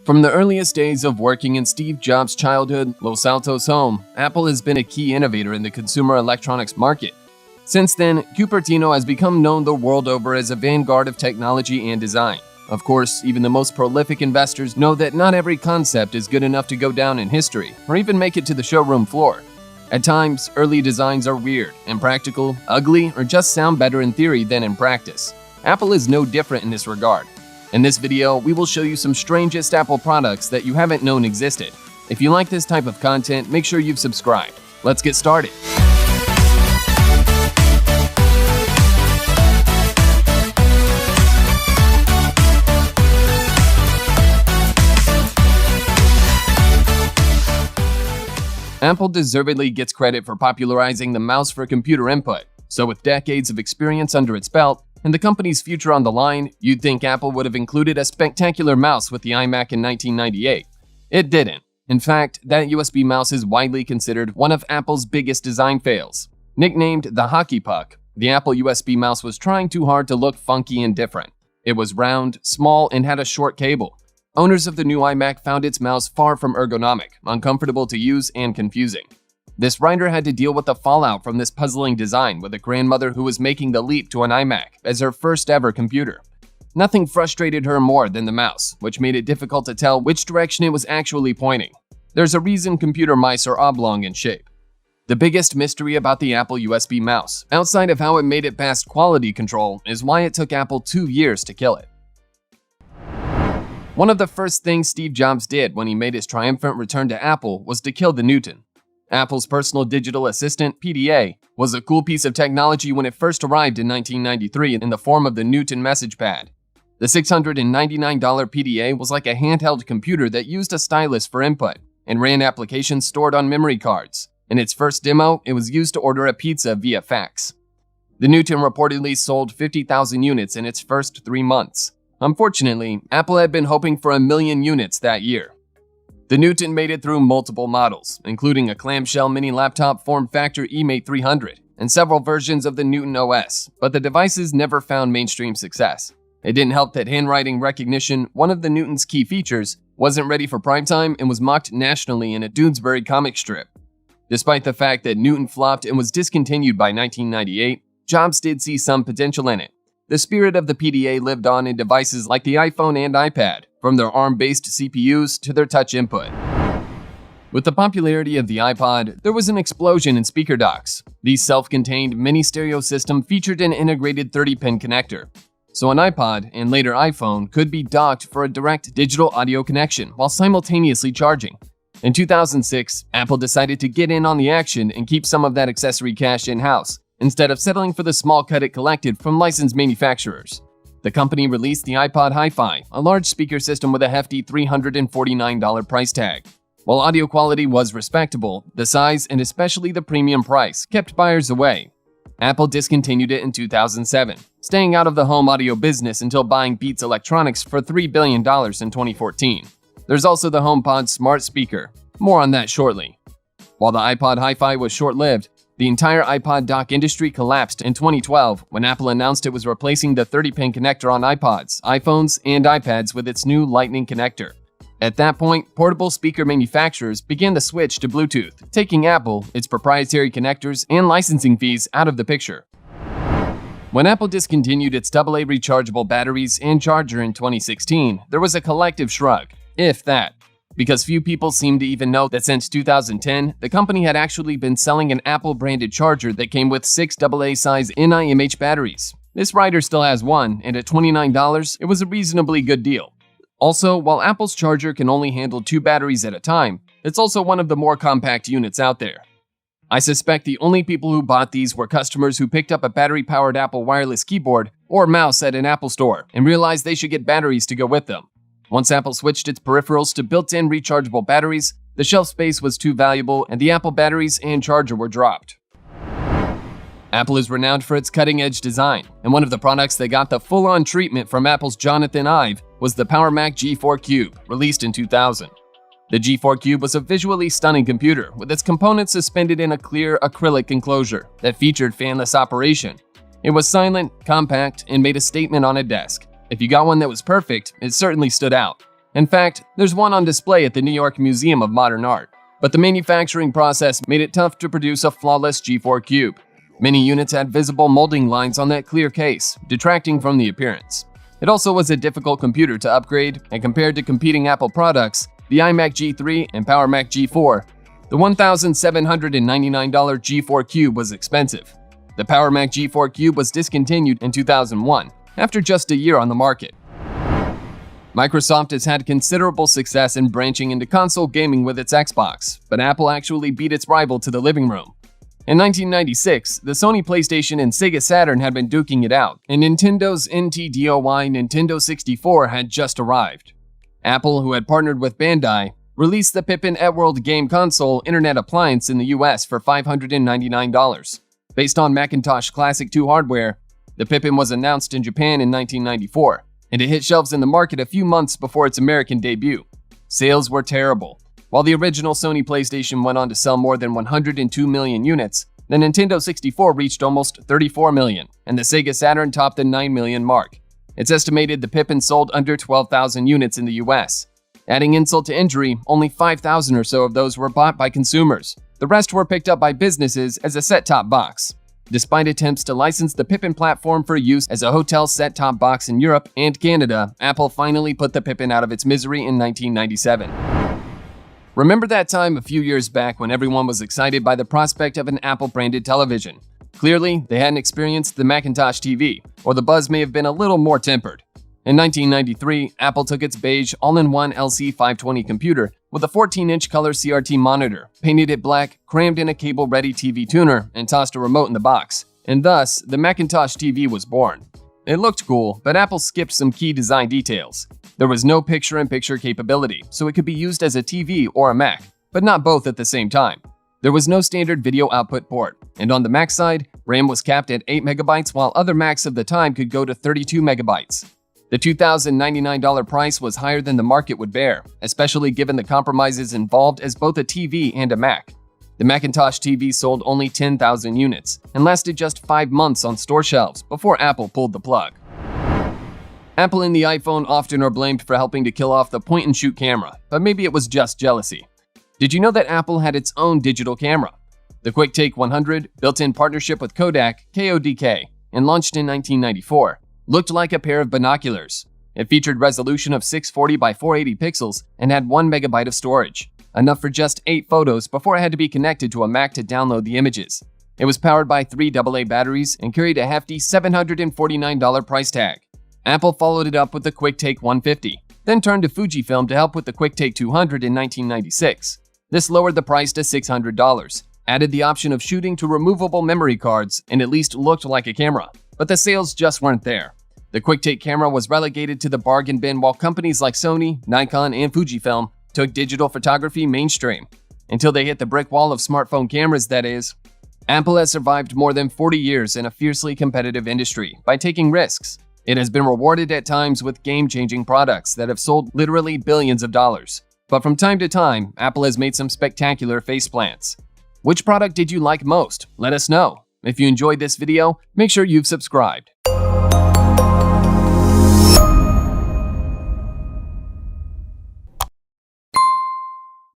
From the earliest days of working in Steve Jobs' childhood Los Altos home, Apple has been a key innovator in the consumer electronics market. Since then, Cupertino has become known the world over as a vanguard of technology and design. Of course, even the most prolific investors know that not every concept is good enough to go down in history or even make it to the showroom floor. At times, early designs are weird, impractical, ugly, or just sound better in theory than in practice. Apple is no different in this regard. In this video, we will show you some strangest Apple products that you haven't known existed. If you like this type of content, make sure you've subscribed. Let's get started. Apple deservedly gets credit for popularizing the mouse for computer input, so with decades of experience under its belt and the company's future on the line, you'd think Apple would have included a spectacular mouse with the iMac in 1998. It didn't. In fact, that USB mouse is widely considered one of Apple's biggest design fails. Nicknamed the hockey puck, the Apple USB mouse was trying too hard to look funky and different. It was round, small, and had a short cable. Owners of the new iMac found its mouse far from ergonomic, uncomfortable to use, and confusing. This writer had to deal with the fallout from this puzzling design with a grandmother who was making the leap to an iMac as her first ever computer. Nothing frustrated her more than the mouse, which made it difficult to tell which direction it was actually pointing. There's a reason computer mice are oblong in shape. The biggest mystery about the Apple USB mouse, outside of how it made it past quality control, is why it took Apple 2 years to kill it. One of the first things Steve Jobs did when he made his triumphant return to Apple was to kill the Newton. Apple's personal digital assistant, PDA, was a cool piece of technology when it first arrived in 1993 in the form of the Newton message pad. The $699 PDA was like a handheld computer that used a stylus for input and ran applications stored on memory cards. In its first demo, it was used to order a pizza via fax. The Newton reportedly sold 50,000 units in its first 3 months. Unfortunately, Apple had been hoping for 1 million units that year. The Newton made it through multiple models, including a clamshell mini laptop form factor eMate 300 and several versions of the Newton OS, but the devices never found mainstream success. It didn't help that handwriting recognition, one of the Newton's key features, wasn't ready for primetime and was mocked nationally in a Doonesbury comic strip. Despite the fact that Newton flopped and was discontinued by 1998, Jobs did see some potential in it. The spirit of the PDA lived on in devices like the iPhone and iPad, from their ARM-based CPUs to their touch input. With the popularity of the iPod, there was an explosion in speaker docks. These self-contained mini stereo system featured an integrated 30-pin connector. So an iPod, and later iPhone, could be docked for a direct digital audio connection while simultaneously charging. In 2006, Apple decided to get in on the action and keep some of that accessory cash in-house, instead of settling for the small cut it collected from licensed manufacturers. The company released the iPod Hi-Fi, a large speaker system with a hefty $349 price tag. While audio quality was respectable, the size and especially the premium price kept buyers away. Apple discontinued it in 2007, staying out of the home audio business until buying Beats Electronics for $3 billion in 2014. There's also the HomePod smart speaker. More on that shortly. While the iPod Hi-Fi was short-lived, the entire iPod dock industry collapsed in 2012 when Apple announced it was replacing the 30-pin connector on iPods, iPhones, and iPads with its new Lightning connector. At that point, portable speaker manufacturers began to switch to Bluetooth, taking Apple, its proprietary connectors, and licensing fees out of the picture. When Apple discontinued its AA rechargeable batteries and charger in 2016, there was a collective shrug, if that. Because few people seem to even know that since 2010, the company had actually been selling an Apple-branded charger that came with 6 AA-size NIMH batteries. This writer still has one, and at $29, it was a reasonably good deal. Also, while Apple's charger can only handle 2 batteries at a time, it's also one of the more compact units out there. I suspect the only people who bought these were customers who picked up a battery-powered Apple wireless keyboard or mouse at an Apple store and realized they should get batteries to go with them. Once Apple switched its peripherals to built-in rechargeable batteries, the shelf space was too valuable and the Apple batteries and charger were dropped. Apple is renowned for its cutting-edge design, and one of the products that got the full-on treatment from Apple's Jonathan Ive was the Power Mac G4 Cube, released in 2000. The G4 Cube was a visually stunning computer, with its components suspended in a clear acrylic enclosure that featured fanless operation. It was silent, compact, and made a statement on a desk. If you got one that was perfect, it certainly stood out. In fact, there's one on display at the New York Museum of Modern Art. But the manufacturing process made it tough to produce a flawless G4 Cube. Many units had visible molding lines on that clear case, detracting from the appearance. It also was a difficult computer to upgrade, and compared to competing Apple products, the iMac G3 and Power Mac G4, the $1,799 G4 Cube was expensive. The Power Mac G4 Cube was discontinued in 2001, after just a year on the market. Microsoft has had considerable success in branching into console gaming with its Xbox, but Apple actually beat its rival to the living room. In 1996, the Sony PlayStation and Sega Saturn had been duking it out, and Nintendo's NTDOY Nintendo 64 had just arrived. Apple, who had partnered with Bandai, released the Pippin Etworld game console internet appliance in the US for $599. Based on Macintosh Classic 2 hardware, the Pippin was announced in Japan in 1994, and it hit shelves in the market a few months before its American debut. Sales were terrible. While the original Sony PlayStation went on to sell more than 102 million units, the Nintendo 64 reached almost 34 million, and the Sega Saturn topped the 9 million mark. It's estimated the Pippin sold under 12,000 units in the US. Adding insult to injury, only 5,000 or so of those were bought by consumers. The rest were picked up by businesses as a set-top box. Despite attempts to license the Pippin platform for use as a hotel set-top box in Europe and Canada, Apple finally put the Pippin out of its misery in 1997. Remember that time a few years back when everyone was excited by the prospect of an Apple-branded television? Clearly, they hadn't experienced the Macintosh TV, or the buzz may have been a little more tempered. In 1993, Apple took its beige all-in-one LC520 computer with a 14-inch color CRT monitor, painted it black, crammed in a cable-ready TV tuner, and tossed a remote in the box. And thus, the Macintosh TV was born. It looked cool, but Apple skipped some key design details. There was no picture-in-picture capability, so it could be used as a TV or a Mac, but not both at the same time. There was no standard video output port, and on the Mac side, RAM was capped at 8 MB while other Macs of the time could go to 32 MB. The $2,099 price was higher than the market would bear, especially given the compromises involved as both a TV and a Mac. The Macintosh TV sold only 10,000 units and lasted just 5 months on store shelves before Apple pulled the plug. Apple and the iPhone often are blamed for helping to kill off the point-and-shoot camera, but maybe it was just jealousy. Did you know that Apple had its own digital camera? The QuickTake 100, built in partnership with Kodak, KODK, and launched in 1994, looked like a pair of binoculars. It featured resolution of 640 by 480 pixels and had 1 MB of storage, enough for just 8 photos before it had to be connected to a Mac to download the images. It was powered by 3 AA batteries and carried a hefty $749 price tag. Apple followed it up with the QuickTake 150, then turned to Fujifilm to help with the QuickTake 200 in 1996. This lowered the price to $600, added the option of shooting to removable memory cards, and at least looked like a camera. But the sales just weren't there. The QuickTake camera was relegated to the bargain bin while companies like Sony, Nikon, and Fujifilm took digital photography mainstream. Until they hit the brick wall of smartphone cameras, that is. Apple has survived more than 40 years in a fiercely competitive industry by taking risks. It has been rewarded at times with game-changing products that have sold literally billions of dollars. But from time to time, Apple has made some spectacular faceplants. Which product did you like most? Let us know. If you enjoyed this video, make sure you've subscribed.